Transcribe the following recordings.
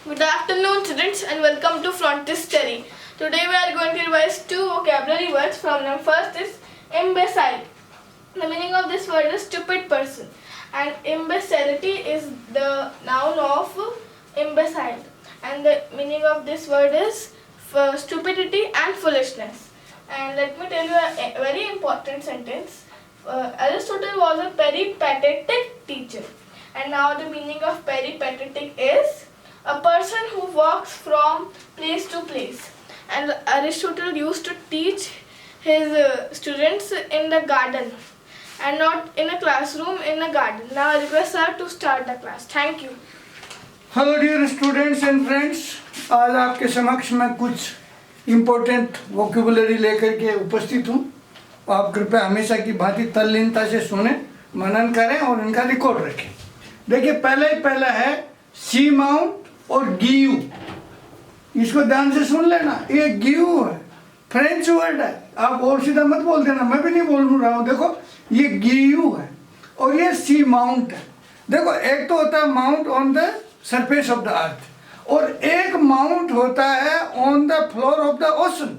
Good afternoon, students, and welcome to Frontier Study. Today we are going to revise two vocabulary words from them. First is imbecile. The meaning of this word is stupid person, and imbecility is the noun of imbecile, and the meaning of this word is stupidity and foolishness. And let me tell you a very important sentence. Aristotle was a peripatetic teacher, and now the meaning of peripatetic is a person who walks from place to place. And Aristotle used to teach his students in the garden and not in a classroom, in a garden. Now I request sir to start the class. Thank you. Hello dear students and friends, आज आपके समक्ष मैं कुछ important vocabulary लेकर के उपस्थित हूँ। आप कृपया हमेशा की भांति तल्लीनता से सुने, मनन करें और इनका रिकॉर्ड रखें। देखिए, पहला है सी माउंट और गियू। इसको ध्यान से सुन लेना। ये गियू है, फ्रेंच वर्ड है। आप और सीधा मत बोल देना, मैं भी नहीं बोल रहा हूँ। देखो, ये गियू है और ये सी माउंट है। देखो, एक तो होता है mount on the surface of the earth और एक माउंट होता है on the floor of the ocean.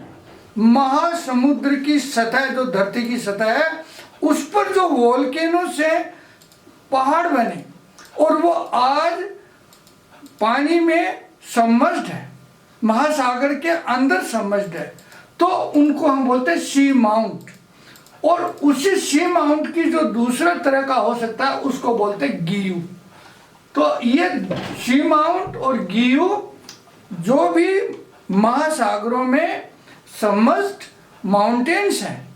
महासमुद्र की सतह, जो धरती की सतह है, उस पर जो वोल्केनो से पहाड़ बने और वो आज पानी में सबमर्ज्ड है, महासागर के अंदर सबमर्ज्ड है, तो उनको हम बोलते हैं सी माउंट। और उसी सी माउंट की जो दूसरा तरह का हो सकता है उसको बोलते हैं गियू। तो ये सी माउंट और गियू जो भी महासागरों में सबमर्ज्ड माउंटेन्स हैं,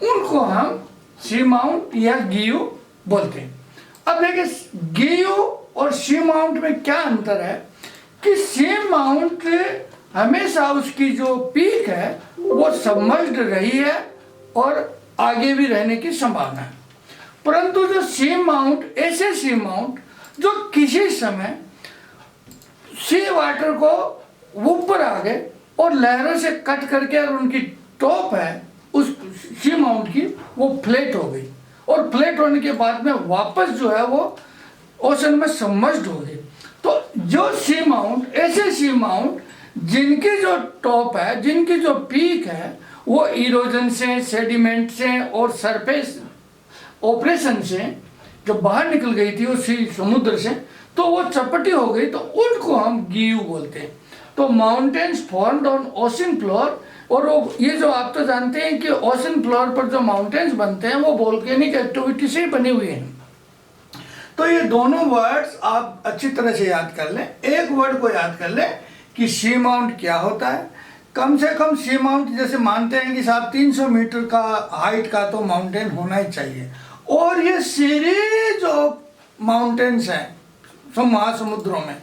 उनको हम सी माउंट या गियू बोलते हैं। अब देखिए, गियू और सी माउंट में क्या अंतर है कि सी माउंट हमेशा उसकी जो पीक है वो सबमर्ज्ड रही है और आगे भी रहने की संभावना है। परंतु जो सी माउंट, ऐसे सी माउंट जो किसी समय सी वाटर को ऊपर आ गए और लहरों से कट करके और उनकी टॉप है उस सी माउंट की, वो फ्लैट हो गई और फ्लैट होने के बाद में वापस जो है वो ओशन में सबमर्ज्ड हो गई। तो जो सी माउंट, ऐसे सी माउंट जिनकी जो टॉप है, जिनकी जो पीक है, वो इरोजन से, सेडिमेंट से और सरफेस ऑपरेशन से जो बाहर निकल गई थी उसी समुद्र से, तो वो चपटी हो गई, तो उनको हम गियू बोलते हैं। तो mountains formed on ocean floor, और वो ये जो आप तो जानते हैं कि ओशन फ्लोर पर जो माउंटेन्स बनते हैं वो वोल्केनिक एक्टिविटी से ही बने हुए हैं। तो ये दोनों वर्ड्स आप अच्छी तरह से याद कर लें। एक वर्ड को याद कर लें कि सी माउंट क्या होता है। कम से कम सी माउंट, जैसे मानते हैं कि साहब 300 मीटर का हाइट का तो माउंटेन होना ही चाहिए, और ये सीरीज ऑफ माउंटेन्स हैं सब महासमुद्रों में,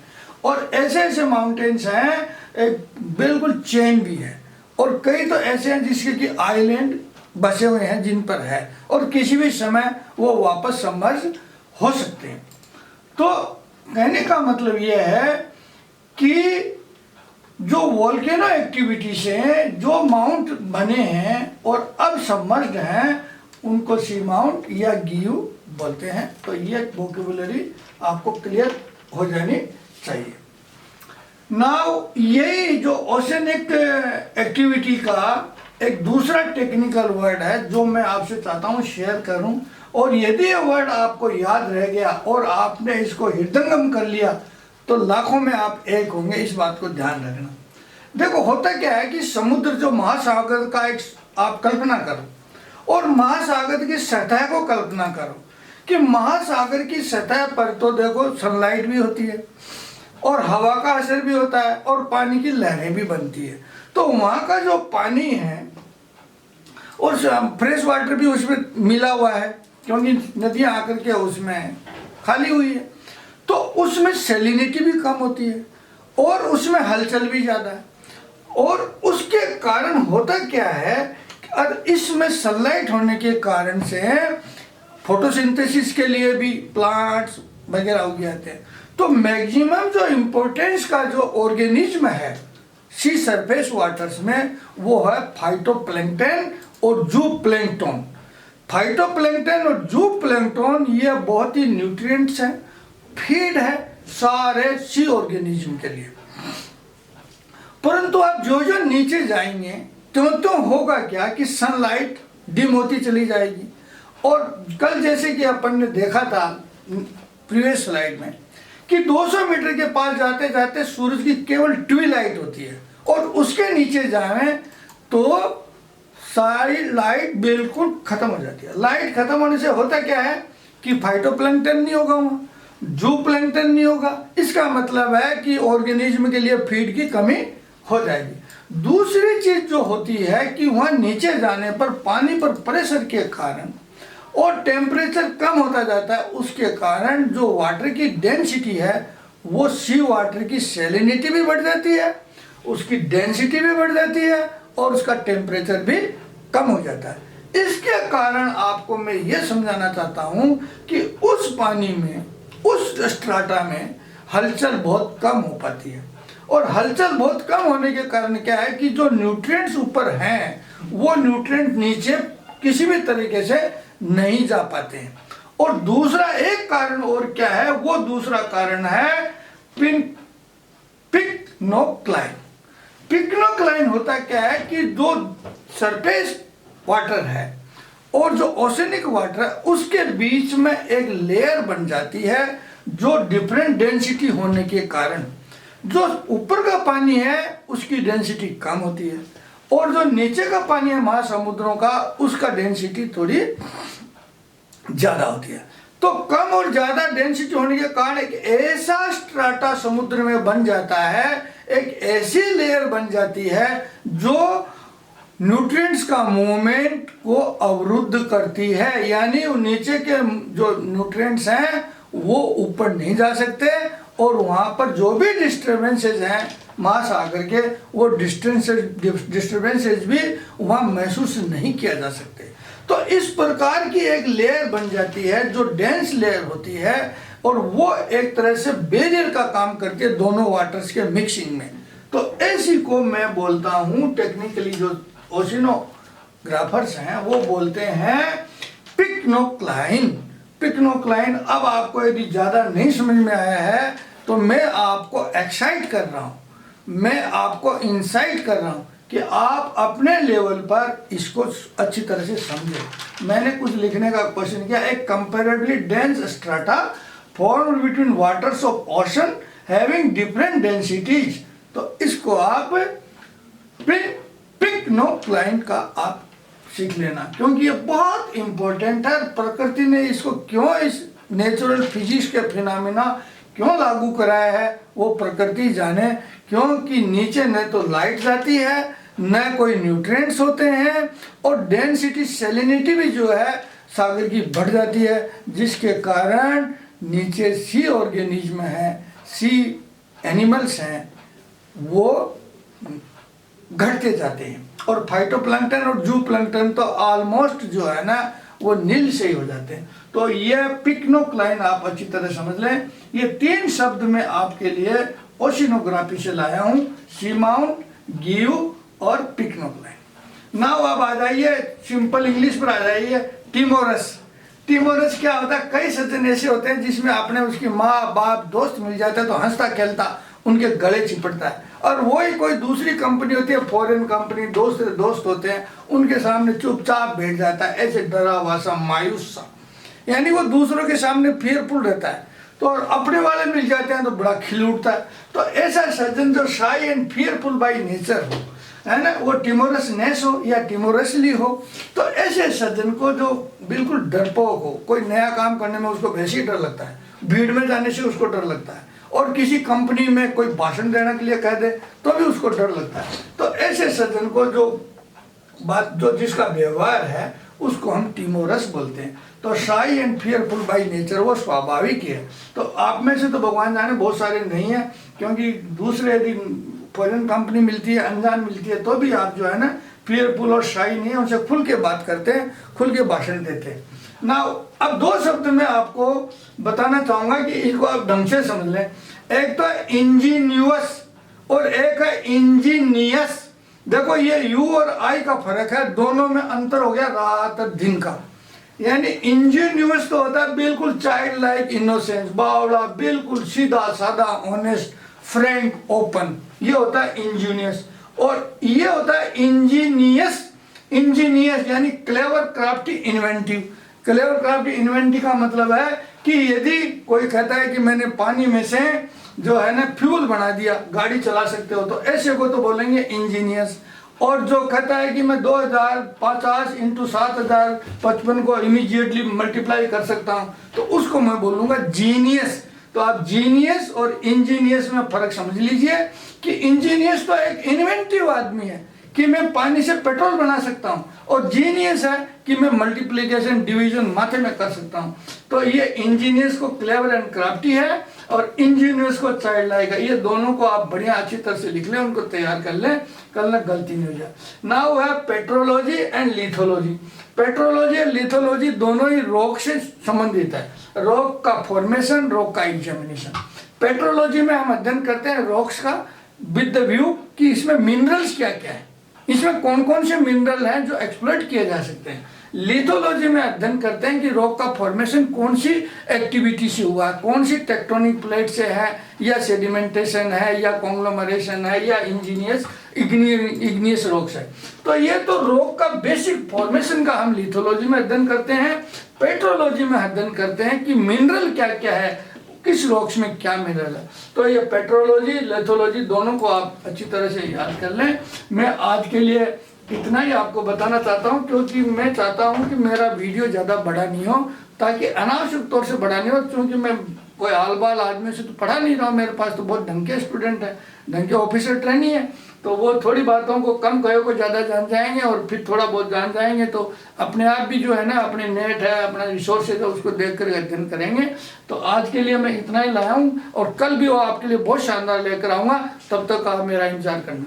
और ऐसे ऐसे माउंटेन्स हैं, एक बिल्कुल चेन भी है, और कई तो ऐसे हैं जिसके कि आइलैंड बसे हुए हैं जिन पर है, और किसी भी समय वो वापस सबमर्ज हो सकते हैं। तो कहने का मतलब ये है कि जो वोल्केनो एक्टिविटी से जो माउंट बने हैं और अब सबमर्ज्ड हैं, उनको सी माउंट या गियू बोलते हैं। तो ये वोकेबुलरी आपको क्लियर हो जानी चाहिए। नाउ यही जो ओशनिक एक्टिविटी का एक दूसरा टेक्निकल वर्ड है जो मैं आपसे चाहता हूँ शेयर करूँ, और यदि ये वर्ड आपको याद रह गया और आपने इसको हृदयंगम कर लिया तो लाखों में आप एक होंगे। इस बात को ध्यान रखना। देखो, होता क्या है कि समुद्र जो महासागर का एक आप कल्पना करो और महासागर की सतह को कल्पना करो कि महासागर की सतह पर तो देखो सनलाइट भी होती है और हवा का असर भी होता है और पानी की लहरें भी बनती है। तो वहाँ का जो पानी है और फ्रेश वाटर भी उसमें मिला हुआ है, क्योंकि नदियाँ आकर के उसमें खाली हुई है, तो उसमें सैलिनिटी भी कम होती है और उसमें हलचल भी ज़्यादा है। और उसके कारण होता क्या है कि इसमें सनलाइट होने के कारण से फोटोसिंथेसिस के लिए भी प्लांट्स वगैरह उग जाते हैं। तो मैक्सिमम जो इम्पोर्टेंस का जो ऑर्गेनिज्म है सी सरफेस वाटर्स में, वो है फाइटोप्लैंक्टन और जूप्लैंक्टन। फाइटोप्लैंक्टन और जूप्लैंक्टन ये बहुत ही न्यूट्रिएंट्स हैं, फीड है सारे सी ऑर्गेनिज्म के लिए। परंतु आप जो जो नीचे जाएंगे त्यों होगा क्या कि सनलाइट डिम होती चली जाएगी। और कल जैसे कि अपन ने देखा था प्रीवियस स्लाइड में कि 200 मीटर के पास जाते जाते सूरज की केवल ट्विलाइट होती है, और उसके नीचे जाएं तो सारी लाइट बिल्कुल खत्म हो जाती है। लाइट खत्म होने से होता क्या है कि फाइटोप्लैंक्टन नहीं होगा, वहाँ जू प्लैंक्टन नहीं होगा। इसका मतलब है कि ऑर्गेनिज्म के लिए फीड की कमी हो जाएगी। दूसरी चीज जो होती है कि वहाँ नीचे जाने पर पानी पर प्रेशर के कारण और टेम्परेचर कम होता जाता है, उसके कारण जो वाटर की डेंसिटी है वो सी वाटर की सैलिनिटी भी बढ़ जाती है, उसकी डेंसिटी भी बढ़ जाती है और उसका टेम्परेचर भी कम हो जाता है। इसके कारण आपको मैं ये समझाना चाहता हूँ कि उस पानी में, उस स्ट्राटा में हलचल बहुत कम हो पाती है, और हलचल बहुत कम होने के कारण क्या है कि जो न्यूट्रिएंट्स ऊपर हैं वो न्यूट्रिएंट नीचे किसी भी तरीके से नहीं जा पाते हैं। और दूसरा एक कारण और क्या है, वो दूसरा कारण है पिक्नोक्लाइन। पिक्नोक्लाइन होता क्या है कि जो सरफेस वाटर है और जो ओशनिक वाटर है उसके बीच में एक लेयर बन जाती है, जो डिफरेंट डेंसिटी होने के कारण जो ऊपर का पानी है उसकी डेंसिटी कम होती है, और जो नीचे का पानी है महासमुद्रों का उसका डेंसिटी थोड़ी ज्यादा होती है। तो कम और ज्यादा डेंसिटी होने के कारण एक ऐसा स्ट्राटा समुद्र में बन जाता है, एक ऐसी लेयर बन जाती है जो न्यूट्रिएंट्स का मूवमेंट को अवरुद्ध करती है, यानी नीचे के जो न्यूट्रिएंट्स हैं वो ऊपर नहीं जा सकते, और वहाँ पर जो भी डिस्टर्बेंसेज हैं महासागर के वो डिस्टर्बेंसेज भी वहाँ महसूस नहीं किया जा सकते। तो इस प्रकार की एक लेयर बन जाती है जो डेंस लेयर होती है, और वो एक तरह से बैरियर का काम करती है दोनों वाटर्स के मिक्सिंग में। तो ऐसी को मैं बोलता हूँ, टेक्निकली जो ओशिनोग्राफर्स हैं वो बोलते हैं पिक्नोक्लाइन। पिक्नोक्लाइन। अब आपको यदि ज़्यादा नहीं समझ में आया है तो मैं आपको एक्साइट कर रहा हूँ, मैं आपको इंसाइट कर रहा हूँ कि आप अपने लेवल पर इसको अच्छी तरह से समझें। मैंने कुछ लिखने का क्वेश्चन किया, एक comparably dense strata formed between waters of ocean having different densities. तो इसको आप पिक्नोक्लाइन का आप सीख लेना, क्योंकि ये बहुत इंपॉर्टेंट है। प्रकृति ने इसको क्यों इस नेचुरल फिजिक्स के फिनोमेना क्यों लागू कराया है वो प्रकृति जाने, क्योंकि नीचे न तो लाइट जाती है न कोई न्यूट्रिएंट्स होते हैं, और डेंसिटी सैलिनिटी भी जो है सागर की बढ़ जाती है, जिसके कारण नीचे सी ऑर्गेनिज्म है, सी एनिमल्स हैं, वो घटते जाते हैं, और फाइटोप्लैंक्टन और जू प्लैंक्टन तो ऑलमोस्ट जो है ना वो नील से ही हो जाते हैं। तो ये पिक्नोक्लाइन आप अच्छी तरह समझ लें। ये 3 शब्द मैं आपके लिए ओशिनोग्राफी से लाया हूँ, सी माउंट, गिव और पिक्नोक्लाइन। नाउ अब आ जाइए सिंपल इंग्लिश पर आ जाइए, टिमोरस। टिमोरस क्या होता है, कई सज्जन ऐसे होते हैं जिसमें आपने उसकी माँ बाप दोस्त मिल जाता है तो हंसता खेलता उनके गले चिपटता है, और वही कोई दूसरी कंपनी होती है, फॉरेन कंपनी, दोस्त होते हैं, उनके सामने चुपचाप बैठ जाता है, ऐसे डरा हुआ सा, मायूस सा, यानी वो दूसरों के सामने फेयरफुल रहता है। तो और अपने वाले मिल जाते हैं तो बड़ा खिल उठता है। तो ऐसा सज्जन जो शाई एंड फियरफुल बाई नेचर हो, है ना, वो टिमोरसनेस हो या टिमोरसली हो, तो ऐसे सज्जन को जो बिल्कुल डरपोक हो, कोई नया काम करने में उसको वैसे ही डर लगता है, भीड़ में जाने से उसको डर लगता है, और किसी कंपनी में कोई भाषण देने के लिए कह दे तो भी उसको डर लगता है। तो ऐसे सज्जन को जो जिसका व्यवहार है उसको हम टिमोरस बोलते हैं। तो शाई एंड फियरफुल बाई नेचर वो स्वाभाविक है। तो आप में से तो भगवान जाने बहुत सारे नहीं है, क्योंकि दूसरे यदि फॉरेन कंपनी मिलती है, अनजान मिलती है, तो भी आप जो है ना फियरफुल और शाई नहीं है, उनसे खुल के बात करते हैं, खुल के भाषण देते हैं ना। अब 2 शब्द मैं आपको बताना चाहूंगा कि इसको आप ढंग से समझ लें। एक तो इंजीनियस और एक है इंजीनियस। देखो ये यू और आई का फर्क है, दोनों में अंतर हो गया रात और दिन का। यानी इंजीनियस तो होता है बिल्कुल चाइल्ड लाइक इनोसेंस, बावड़ा, बिल्कुल सीधा साधा, ऑनेस्ट, फ्रैंक, ओपन, ये होता है इंजीनियस। और ये होता है इंजीनियस। इंजीनियस यानी clever, crafty, inventive. Clever, crafty, inventive का मतलब है कि यदि कोई कहता है कि मैंने पानी में से जो है ना फ्यूल बना दिया, गाड़ी चला सकते हो, तो ऐसे को तो बोलेंगे इंजीनियस। और जो कहता है कि मैं 2050 इंटू 7055 को इमीडिएटली मल्टीप्लाई कर सकता हूं, तो उसको मैं बोलूंगा जीनियस। तो आप जीनियस और इंजीनियस में फर्क समझ लीजिए कि इंजीनियस तो एक इन्वेंटिव आदमी है कि मैं पानी से पेट्रोल बना सकता हूं, और जीनियस है कि मैं मल्टीप्लिकेशन, डिवीजन माथे में कर सकता हूं। तो ये इंजीनियस को क्लेवर एंड क्राफ्टी है, और इंजीनियस को चाइल्ड लाइक है। ये दोनों को आप बढ़िया अच्छी तरह से लिख लें, उनको तैयार कर लें, कल ना गलती नहीं हो जाए। नाउ है पेट्रोलॉजी एंड लिथोलॉजी। पेट्रोलॉजी और लिथोलॉजी दोनों ही रॉक से संबंधित है, रॉक का फॉर्मेशन, रॉक का एग्जामिनेशन। पेट्रोलॉजी में हम अध्ययन करते हैं रॉक्स का विद द व्यू कि इसमें मिनरल्स क्या क्या है, इसमें कौन कौन से मिनरल हैं जो एक्सप्लॉइट किए जा सकते हैं। लिथोलॉजी में अध्ययन करते हैं कि रॉक का फॉर्मेशन कौन सी एक्टिविटी से हुआ, कौन सी टेक्टोनिक प्लेट से है, या सेडिमेंटेशन है, या कॉन्ग्लोमरेशन है, या इग्नियस रॉक्स है। तो ये तो रॉक का बेसिक फॉर्मेशन का हम लिथोलॉजी में अध्ययन करते हैं। पेट्रोलॉजी में अध्ययन करते हैं कि मिनरल क्या क्या है, किस रॉक्स में क्या मिनरल है। तो ये पेट्रोलॉजी, लिथोलॉजी दोनों को आप अच्छी तरह से याद कर लें। मैं आज के लिए इतना ही आपको बताना चाहता हूं, क्योंकि मैं चाहता हूं कि मेरा वीडियो ज़्यादा बड़ा नहीं हो, ताकि अनावश्यक तौर से बड़ा नहीं हो। क्योंकि मैं कोई आल बाल आदमी से तो पढ़ा नहीं रहा हूँ, मेरे पास तो बहुत ढंग के स्टूडेंट है, ढंग के ऑफिसर ट्रेनी है। तो वो थोड़ी बातों को कम कहो को ज़्यादा जान जाएंगे, और फिर थोड़ा बहुत जान जाएंगे तो अपने आप भी जो है ना, अपने नेट है, अपना रिसोर्सेज है, उसको देख कर अध्ययन करेंगे। तो आज के लिए मैं इतना ही लाया हूँ, और कल भी वो आपके लिए बहुत शानदार लेकर आऊँगा। तब तक आप मेरा इंतजार करना।